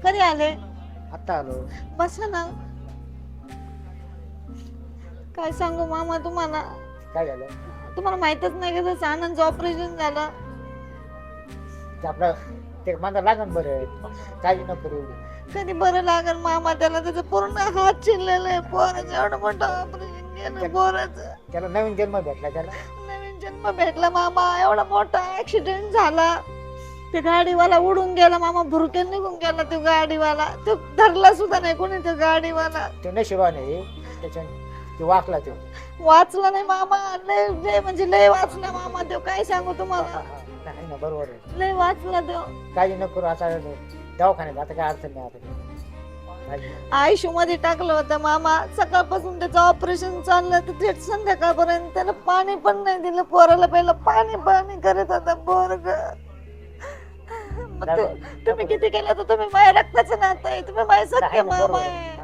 कधी आले? आता आलो. बसा ना. काय सांगू मामा तुम्हाला? काय झालं? तुम्हाला माहितच नाही का त्याचं आनंदचं ऑपरेशन झालं. ते आपलं ते माझं लागन बरं काळजी नको करू. कधी बरं लागल मामा? त्याला त्याचं पूर्ण हात चिरलेलं आहे. पोराचं एवढं मोठं ऑपरेशन केलं पोराचं. त्याला नवीन जन्म भेटला त्याला. नवीन जन्म भेटला मामा. एवढा मोठा ऍक्सिडेंट झाला. ते गाडीवाला उडून गेला मामा. भुरक्यान निघून गेला तो गाडीवाला. तो धरला सुद्धा नाही कोणी तो गाडीवाला. ते नशिबाने त्याच्या ते वाकला तो. वाचला नाही मामा. लय लय म्हणजे लय वाचला मामा. तो काय सांगू तुम्हाला. नाही ना बरोबर आहे. लय वाचला तो. काळजी नको करू. आता दवाखान्यात आता काय अडचण नाही आता. आयशू मध्ये टाकलं होतं मामा. सकाळपासून त्याचं ऑपरेशन चाललं तर थेट संध्याकाळपर्यंत त्याला पाणी पण नाही दिलं. पोराला पहिलं पाणी पाणी करत होता पोरग. तुम्ही किती केलं तर तुम्ही माझ्या रक्ताचं नातं आहे. तुम्ही माझे सख्खे मामा आहे.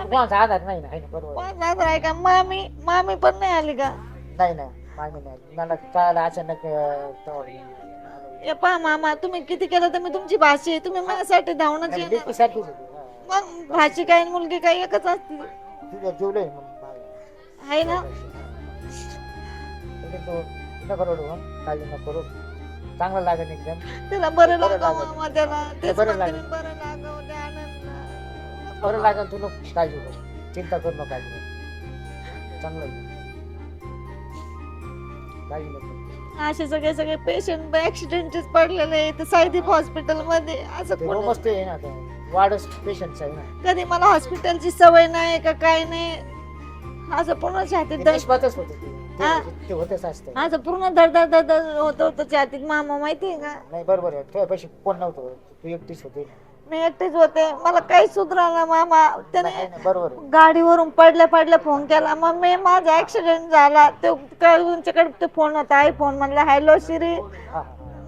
कोणाचा आधार नाही ना. आहे ना बरोबर. माझा आधार आहे का? मामी मामी पण नाही आली का? नाही ना मामी नाही. मला कळालं अचानक हे पहा मामा, तुम्ही किती केलं तर मी तुमची भाची आहे. तुम्ही माझ्यासाठी धावणं येणार. सारखीच होती. मग भाची काय आणि मुलगी काय एकच असते. तुझ्या जेवलंय आहे ना. नको रडू. काळजी नको करू. चांगलं लागेल एकदम. त्याला बरं लागावं मामा. त्याला तेच बरं म्हणते लागेल. मी, बरं लागावं त्या आनंद. बरं लागेल. तू नको काळजी करू. चिंता करू नको. काळजी चांगलं काळजी नको. असे सगळे सगळे पेशंट ऍक्सिडेंटच पडलेले आहेत साईदीप हॉस्पिटल मध्ये. असं ते कोणी- मस्त आहे ना. वाढच पेशंट आहे ना. कधी मला हॉस्पिटलची सवय नाही का काय नाही. असं पूर्ण छातीत ते धड निष्पातच होतं ते. हा. ते होतच असतं. असं पूर्ण धडधड धडधड होत होतं छातीत मामा. माहितीये का? नाही बरोबर आहे. तुझ्या पैसे कोण नव्हतं. तू एकटीच होती. मी एकटीच होते. मला काही सुधराना मामा. त्याने नाही ना बरोबर आहे. गाडीवरून पडल्या पडल्या फोन केला. मम्मी माझा ऍक्सिडेंट झाला. ते तुमच्याकडे ते फोन होता आयफोन. म्हणलं हॅलो शिरी. हा, हा.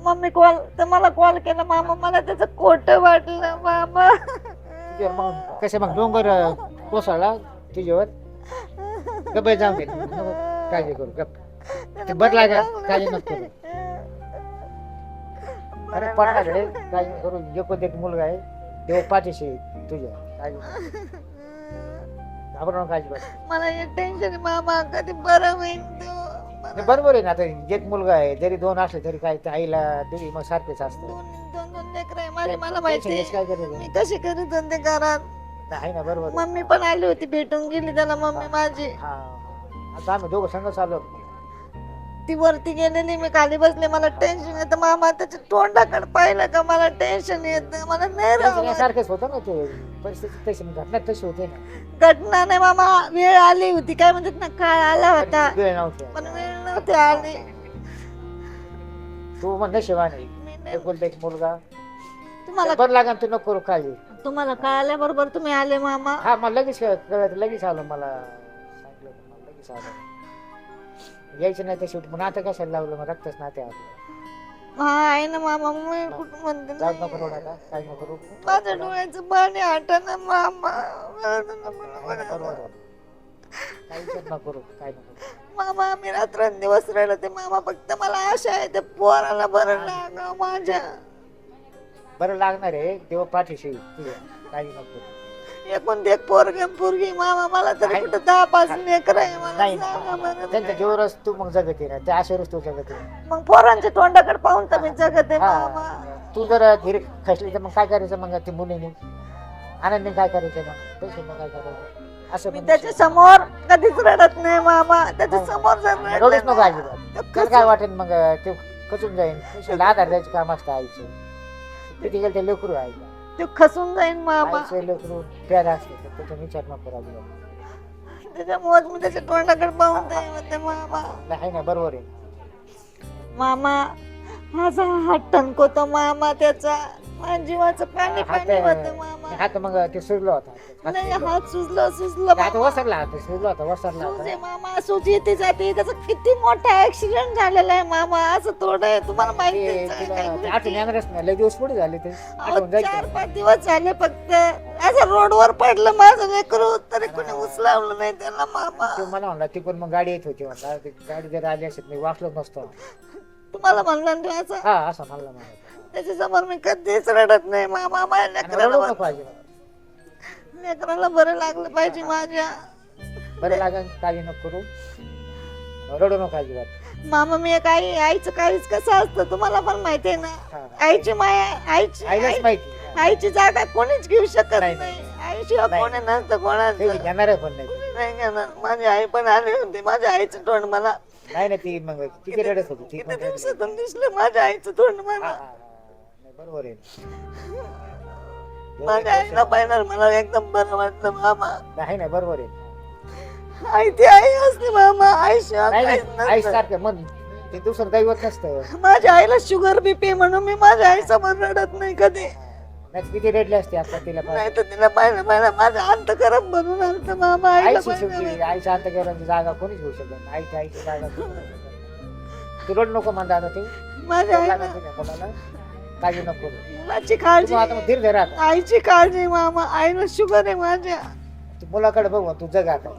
मम्मी कॉल तर मला कॉल केला मामा. मला त्याचं खोटं वाटलं मामा. तुझ्यावर मग कसे मग डोंगर कोसळला तुझ्यावर. गप्प जाऊन दे. नको काळजी करू. गप्प ते बरं लागेल. काळजी नको करू. अरे पडणार आहे. काळजी नको करू. एकोण एक मुलगा आहे. देव पाठीशी आहे तुझ्या. काळजी नको. घाबरू नको. काळजी करू. मला हे टेन्शन मामा. कधी बरं होईल तो. नाही, बरोबर आहे ना. आता एक मुलगा आहे. जरी दोन असले तरी काय ते आईला दोघी मग सारखेच असतं. दोन दोन लेकरं आहे माझे. मला माहिती टेन्शन काय करायचं. मी कशी करीत होते घरात. आहे ना बरोबर आहे. मम्मी पण आली होती. भेटून गेली त्याला मम्मी माझी. हा आता आम्ही दोघं संघ चाललो. ती वरती गेलेली. मी खाली बसले. मला टेन्शन येतं मामा. त्याच्या तोंडाकडे पाहिलं का मला टेन्शन येतं. मला नाही राहत. सारखेच होतं ना ते. परिस्थिती तशी घटना तशी होते ना. घटना नाही मामा. वेळ आली होती. काय म्हणतात ना काळ आला होता. वेळ नव्हती. पण वेळ नव्हती आली. तू म्हण शिवानी मी नाही- बोलते एक मुलगा तुम्हाला बरं लागेल. तू नको करू काळजी. तुम्हाला कळाल्याबरोबर तुम्ही आले मामा. हा मला लगेच कळत. लगेच आलो. मला सांगितलं होतं. मला लगेच आलो. यायचं नाही तर शेवटी मग आता कशाला लावलं. मग रक्तच नाते आलं. हा आहे ना मामा. मी कुठं म्हणते जाऊ नाही. नको रोड आता. काही नको करू. माझ्या डोळ्याचं पाणी आठवण मामा. बरोबर. काही नको करू. काय नको करू. मामा आम्ही रात्रंदिवस राहिलो ते मामा. फक्त मला आशा आहे ते पोराला बरं लागावं माझ्या. बरं लागणार आहे. देव पाठीशी तुझ्या. काही नको करू. एकूण एक पोरगी मामा. मला तरी कुठं 10-5 लेकर आहे. मला नाही सांगा बरं. त्यांच्या जीवरच तू मग जगत ना. त्या आशेवरच तू जगत आहे. मग पोरांच्या तोंडाकडे पाहून तर मी जगत आहे मामा. हा तू जर धीरे खसली तर मग काय करायचं. मग ते मुलीने आनंदने काय करायचं. मग पैशाने काय करायचं. असं मी पण त्याच्या समोर कधीच रडत नाही मामा. त्याच्या समोर जर रडूच रडलं नको ना, अजिबात. तर तर काय वाटेल मग ते खचून जाईल. पैशाला आधार द्यायचं काम असतं आईचं. किती गेलं ते लेकरू आईला. ते खसून जाईन मामा. आईचं लेकरू प्यारा असते. तर त्याचा विचार नको करू अजिबात. त्याच्यामुळे मी त्याच्या तोंडाकडे पाहून ते म्हणते मामा. नाही ना बरोबर आहे. मामा माझा हात टणकवतो मामा. त्याचा माझ्या जीवाचं पाणी पाणी होतं मामा. हात मग ते सुजला होता. नाही हात सुजलं हात वसरला. हात सुजला होता. वसरला सुजे होता. मामा. सूज येते जाते. त्याचा किती मोठा ऍक्सिडेंट झालेला आहे मामा. असं थोडं आहे. तुम्हाला माहिती आहे का? काही आठवण गोष्टी? येणारच नाही. लय दिवस पुढे झाले ते. आठवण जायचं. 4-5 दिवस झाले फक्त. असं रोडवर पडलं माझं लेकरू तरी कोणी उचलावलं नाही त्याला मामा. तो मला म्हणला तिकडून मग गाडी येत होती. म्हणला गाडी जर आली असेल मी वाचलो नसतो. तुम्हाला म्हणलं ना ते असं. हा असं म्हणला मला. त्याच्यासमोर मी कधीच रडत नाही मामा. माझ्या आणि रडू लेकराला नको पाहिजे लेकराला बरं लागलं पाहिजे माझ्या. बरं लागेल, काळजी नको करू, रडू नको अजिबात. मामा मी एक आई, आईचं काळीच कसं असतं तुम्हाला पण माहिती आहे ना. हा. आईची माया, आईलाच माहिती. आईची जागा कोणीच घेऊ शकत नाही, नाही. आईशिवाय नाही. कोणी नसतं कोणाचं. घेणार आहे पण नाही. नाही घेणार. माझी आई पण आली होती, माझ्या आईचं तोंड मला नाही ना, ती मग किती रडत होती ती किती पण. दिवसातून दिसलं माझ्या आईचं तोंड हा, मला. हा, हा. नाही, बरोबर आहे. माझ्या आईला पाहिलं मला एकदम बरं वाटलं मामा. नाही नाही, बरोबर आहे. आई ती आई असते मामा, आईशिवाय नाही काहीच नाही, आई नसतं. सारखं मन ते दुसरं दैवत नसतं. माझ्या आईला शुगर बीपी म्हणून मी माझ्या आईसमोर रडत नाही कधी. नाही किती रडले असते आता तिला नाही तर तिला पाहिलं माझं अंतकरम बनून आलं मामा. आईला आईची शेवटी पाहिलं. आईच्या अंतकरणाची जागा कोणीच घेऊ शकत नाही. आईची आईची जागा कोणीच घेऊ शकत नाही. तू रड नको म्हणता आता ते माझ्या आईला कोणाला काळजी नको करू. मुलाची काळजी, तू आता मग धीर धर आता. आईची काळजी मामा. आईला शुगर आहे माझ्या. तू मुलाकडे बघू, तू जग आता.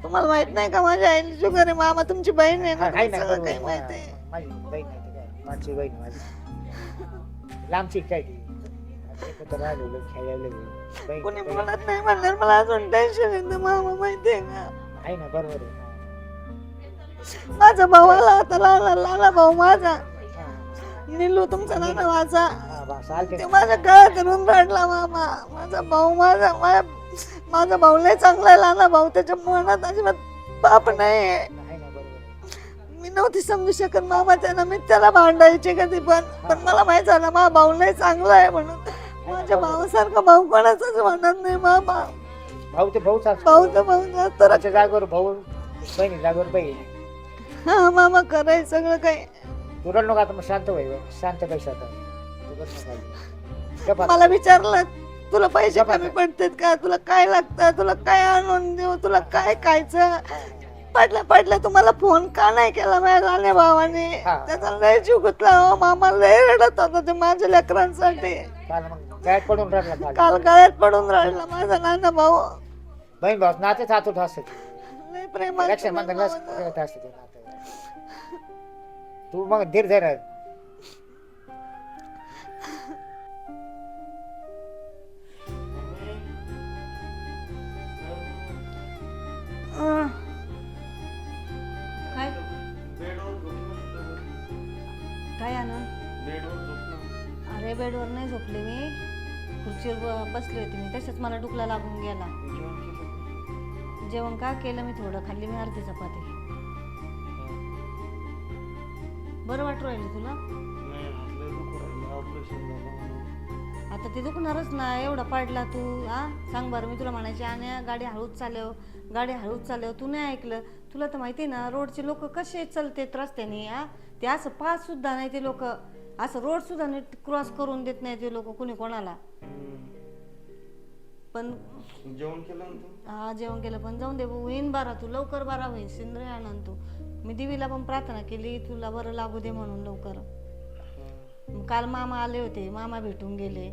तुम्हाला माहित नाही का माझ्या आईला शुगर आहे मामा. तुमची बहीण आहे ना, हा, नाही ना, सगळं काही बरोबर. माहित हा, आहे. माझी बहीण आहे ती काय, माझी बहीण आहे माझी. लांबची काय ती एकत्र राहिलेलो, खेळलेलो. बहीण- कोणी बहीण. बोलत नाही म्हणल्यावर मला अजून टेन्शन येतं मामा, माहितीये का. आहे ना, बरोबर आहे. माझा भाऊ आला होता, लहान भाऊ माझा हा, निलू, तुमचा नाना माझा. हा, बा, चालते. ते माझ्या गळ्यात धरून रडला मामा. माझा भाऊ माझा भाऊ लय चांगला आहे, लहान भाऊ. त्याच्या मनात अजिबात पाप नाही. आहे ना, बरोबर आहे. मी नव्हती समजू शकत मामा त्यानं. मी त्याला भांडायचे कधी पण मला माहित झालं माझा भाऊ लय चांगला आहे म्हणून. माझ्या भावासारखा भाऊ कोणाचाच म्हणत नाही मामा. भाऊ ते भाऊच असतो. भाऊ तर भाऊ जास्त तर. त्याच्या जागेवर भाऊ, बहिणी जागेवर बहीण. हा मामा कराय सगळं काही. तू रड नको आता, मग शांत व्हाय, शांत पैसे आता. तू रड नको आता. गप्प आता. मला विचारलं तुला पैसे जपात कमी आहे. पडतात का, तुला काय लागतं, तुला काय आणून देऊ, तुला काय खायचं. पडल्या तुम्हाला फोन का नाही केला माझ्या लहान भावाने. हा. त्याचा लय जीव गुतला हो मामा. लय रडत होता ते माझ्या लेकरांसाठी. काल मग गळ्यात पडून रडला काल. काल गळ्यात पडून राहिला माझा लहान भाऊ. बहीण भाऊ नातेच हातूट असते. लय प्रेमाचं रक्षाबंधन भाऊ होता. करत असते ते नातं. तू मग धीर धर. काय काय आनंद? अरे बेडवर नाही झोपले मी, खुर्चीवर बसले होते मी, तसेच मला डुकला लागून गेला. जेवण का केलं मी, थोडं खाल्ली मी, अर्धी चपाती. बरं वाटू राहिलं तुला? आता ते दुखणारच ना, एवढा पडला तू. हा सांग बरं, मी तुला म्हणायची आणि गाडी हळूच चालव, तू नाही ऐकलं. तुला तर माहिती ना रोडचे लोक कसे चालतेत रस्त्याने. हा ते असं पास सुद्धा नाही ते लोक, असं रोड सुद्धा नीट क्रॉस करून देत नाही ते लोक कुणी कोणाला. पण जेवण केलं ना तू? हा जेवण केलं, पण जाऊन दे होईन बारा, तू लवकर बारा होईन. सिंद्रे आनंद तू, मी देवीला पण प्रार्थना केली तुला बरं लागू दे म्हणून लवकर. काल मामा आले होते, मामा भेटून गेले.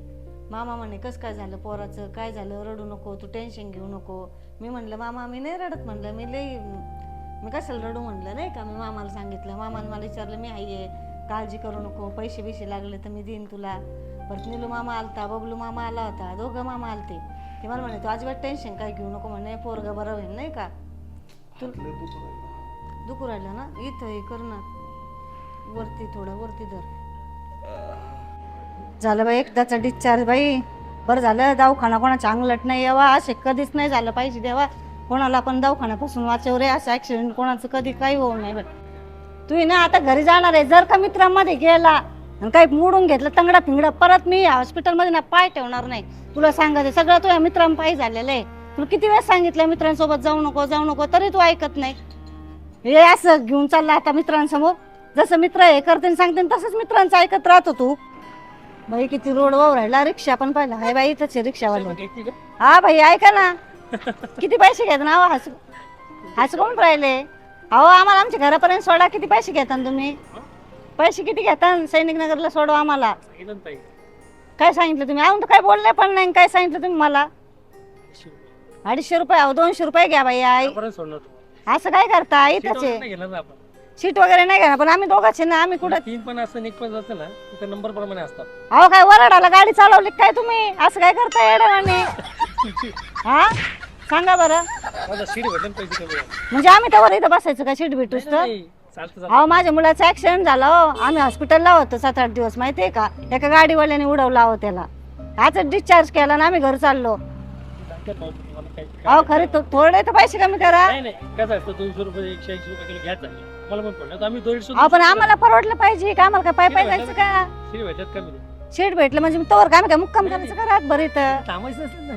मामा म्हणे कसं काय झालं पोराचं, काय झालं, रडू नको, तू टेन्शन घेऊ नको. मी म्हणलं मामा मी नाही रडत, म्हणलं मी कशाला रडू म्हणलं नाही का. मी मामाला सांगितलं, मामाने मला विचारलं मी आहे, काळजी करू नको, पैसे बिशे लागले तर मी देईन तुला. परत निलू मामा आलता, बबलू मामा आला होता, दोघं मामा आलते. ते मला म्हणे तू अजिबात टेन्शन काय घेऊ नको, म्हणे पोरगं बरं होईल नाही का. तू दुखू राहिलं ना, इथं हे कर ना, वरती थोडं वरती धर. झालं बाई एकदाचा डिस्चार्ज बाई, बरं झालं. दवाखाना कोणाच्या अंगलट नाही यावा, असे कधीच नाही झालं पाहिजे देवा. कोणाला पण दवाखान्यापासून वाचव रे, असं ॲक्सिडेंट कोणाचं कधी काही होऊ नये. बरं तू ना आता घरी जाणार आहे, जर का मित्रांमध्ये गेला आणि काही मोडून घेतलं तंगडा फिंगडा, परत मी हॉस्पिटलमध्ये ना पाय ठेवणार नाही. तुला सांगायचं सगळं तुझ्या मित्रांपायी झालेलं आहे. तुला किती वेळेस सांगितलं मित्रांसोबत जाऊ नको, तरी तू ऐकत नाही. हे असं घेऊन चालला आता मित्रांसमोर, जसं मित्र हे करते सांगते तसंच मित्रांचं ऐकत राहतो तू. बाई किती रोड वावर राहिला, रिक्षा पण पाहिला हाय बाई, इथंच रिक्षावाले. हा बाई ऐका ना, किती पैसे घेता ना, हस कोण राहिले. अहो आम्हाला आमच्या घरापर्यंत सोडा, किती पैसे घेता तुम्ही, पैसे किती घेता. सैनिक नगरला सोडवा आम्हाला. काय सांगितलं तुम्ही, अजून तर काय बोलले पण नाही. काय सांगितलं तुम्ही मला, 250 रुपये. अहो 200 रुपये घ्या बाई. आई असं काय करता, इथंच सीट वगैरे नाही घेणार पण आम्ही दोघांचे ना आम्ही कुठं 3 पण असं एक पण असतं ना तिथं नंबर प्रमाणे असतात. अहो काय वराडाला गाडी चालवली काय तुम्ही असं काय करताय येड्यावानी हा सांगा बरं माझा सीट भेटेल पैसे कमी आहे. म्हणजे आम्ही त्यावर इथं बसायचं का सीट भेटूस तर नाही, चालतं चालतं. अहो माझ्या मुलाचा ऍक्सिडेंट झाला हो आम्ही हॉस्पिटलला होतो 7-8 दिवस माहितीये का एका गाडीवाल्याने उडवला हो त्याला आज डिस्चार्ज केला ना आम्ही घर चाललो डॉक्टर भाऊ, तुम्हाला काही- अहो खरे थोडे तर पैसे कमी करा नाही नाही कसं असतं 200 रुपये 180 रुपये किलो घ्यायचा मला पण पडलं तर आम्ही 150 अहो पण आम्हाला परवडलं पाहिजे का आम्हाला काय पाय जायचं का सीट भेटत कमी नाही. सीट भेटलं म्हणजे तोवर काय मुक्काम करायचं का रात भर इथं थांबायचं नसेल ना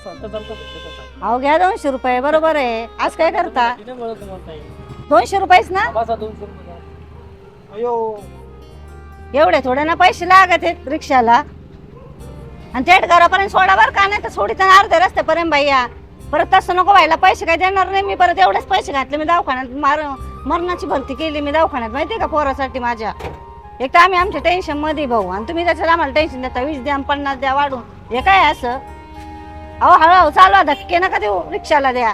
चालता चालता भेटत असं. अहो घ्या 200 रुपये बरोबर आहे आज काय करता तिने बोलत तुम्हाला नाही. 200 रुपयेच ना माझा 200 रुपये द्या. अयो एवढे थोडे ना पैसे लागत आहेत रिक्षाला आणि थेट घरापर्यंत सोडा बरं का नाही तर सोडीत अर्ध्या रस्त्यापर्यंत भैया परत तसं नको व्हायला पैसे काय देणार नाही मी परत एवढेच पैसे घातले मी दवाखान्यात मरणाची भरती केली मी दवाखान्यात माहितीये का पोरासाठी माझ्या एक तर आम्ही आमच्या टेन्शन मध्ये भाऊ आणि तुम्ही त्याच्यात आम्हाला टेन्शन देता 20 द्या 50 द्या वाढून हे काय असं अहो हळूहळू चालवा धक्के नका देऊ रिक्षाला द्या